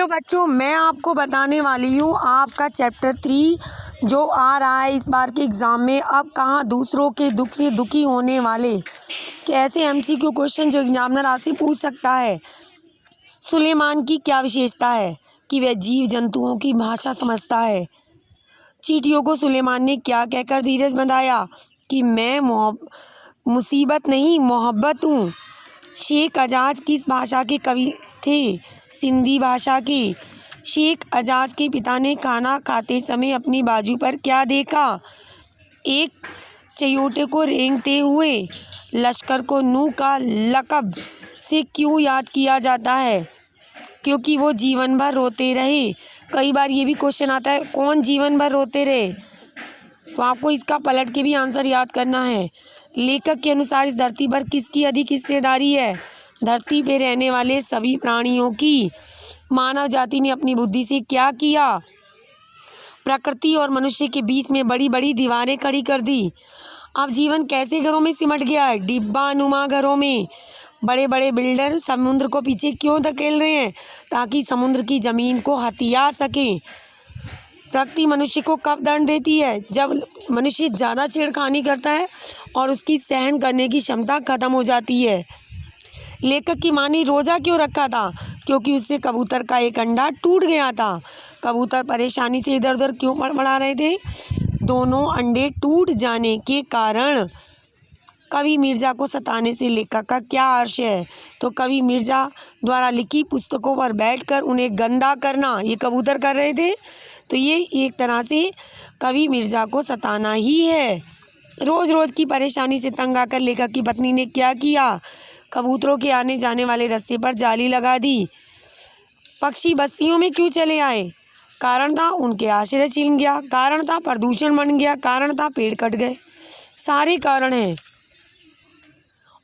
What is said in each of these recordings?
Hello बच्चों, मैं आपको बताने वाली हूँ आपका चैप्टर 3 जो आ रहा है इस बार के एग्ज़ाम में। अब कहाँ दूसरों के दुख से दुखी होने वाले कैसे एमसीक्यू क्वेश्चन जो एग्जामिनर आपसे पूछ सकता है। सुलेमान की क्या विशेषता है कि वह जीव जंतुओं की भाषा समझता है। चींटियों को सुलेमान ने क्या कहकर धीरज बंधाया कि मैं मुसीबत नहीं मोहब्बत हूँ। शेख अजाज किस भाषा के कवि थे? सिंधी भाषा के। शेख अजाज के पिता ने खाना खाते समय अपनी बाजू पर क्या देखा? एक चयोटे को रेंगते हुए। लश्कर को नूह का लक़ब से क्यों याद किया जाता है? क्योंकि वो जीवन भर रोते रहे। कई बार ये भी क्वेश्चन आता है, कौन जीवन भर रोते रहे? तो आपको इसका पलट के भी आंसर याद करना है। लेखक के अनुसार इस धरती पर किसकी अधिक हिस्सेदारी है? धरती पे रहने वाले सभी प्राणियों की। मानव जाति ने अपनी बुद्धि से क्या किया? प्रकृति और मनुष्य के बीच में बड़ी बड़ी दीवारें खड़ी कर दी। अब जीवन कैसे घरों में सिमट गया है? डिब्बानुमा घरों में। बड़े बड़े बिल्डर समुद्र को पीछे क्यों धकेल रहे हैं? ताकि समुद्र की ज़मीन को हथिया सकें। प्रकृति मनुष्य को कब दंड देती है? जब मनुष्य ज़्यादा छेड़खानी करता है और उसकी सहन करने की क्षमता खत्म हो जाती है। लेखक की माँ ने रोज़ा क्यों रखा था? क्योंकि उससे कबूतर का एक अंडा टूट गया था। कबूतर परेशानी से इधर उधर क्यों बड़बड़ा रहे थे? दोनों अंडे टूट जाने के कारण। कवि मिर्ज़ा को सताने से लेखक का क्या आशय है? तो कवि मिर्ज़ा द्वारा लिखी पुस्तकों पर बैठकर उन्हें गंदा करना ये कबूतर कर रहे थे। तो ये एक तरह से कवि मिर्ज़ा को सताना ही है। रोज़ रोज़ की परेशानी से तंग आकर लेखक की पत्नी ने क्या किया? कबूतरों के आने जाने वाले रास्ते पर जाली लगा दी। पक्षी बस्तियों में क्यों चले आए? कारण था उनके आश्रय छीन गया, कारण था प्रदूषण बढ़ गया, कारण था पेड़ कट गए। सारे कारण हैं।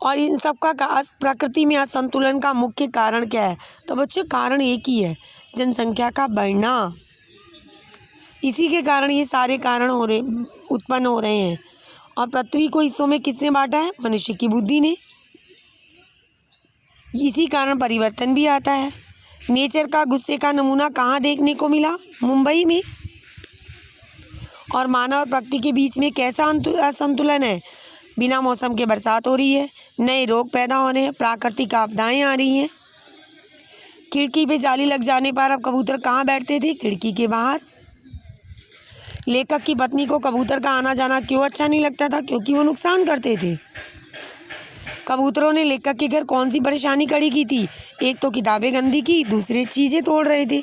और इन सब का प्रकृति में असंतुलन का मुख्य कारण क्या है? तो बच्चों कारण एक ही है, जनसंख्या का बढ़ना। इसी के कारण ये सारे कारण उत्पन्न हो रहे हैं। और पृथ्वी को हिस्सों में किसने बांटा है? मनुष्य की बुद्धि ने। इसी कारण परिवर्तन भी आता है। नेचर का गुस्से का नमूना कहाँ देखने को मिला? मुंबई में। और मानव और प्रकृति के बीच में कैसा असंतुलन है? बिना मौसम के बरसात हो रही है, नए रोग पैदा हो रहे हैं, प्राकृतिक आपदाएं आ रही हैं। खिड़की पे जाली लग जाने पर अब कबूतर कहाँ बैठते थे? खिड़की के बाहर। लेखक की पत्नी को कबूतर का आना जाना क्यों अच्छा नहीं लगता था? क्योंकि वो नुकसान करते थे। कबूतरों ने लेखक के घर कौन सी परेशानी खड़ी की थी? एक तो किताबें गंदी की, दूसरे चीज़ें तोड़ रहे थे।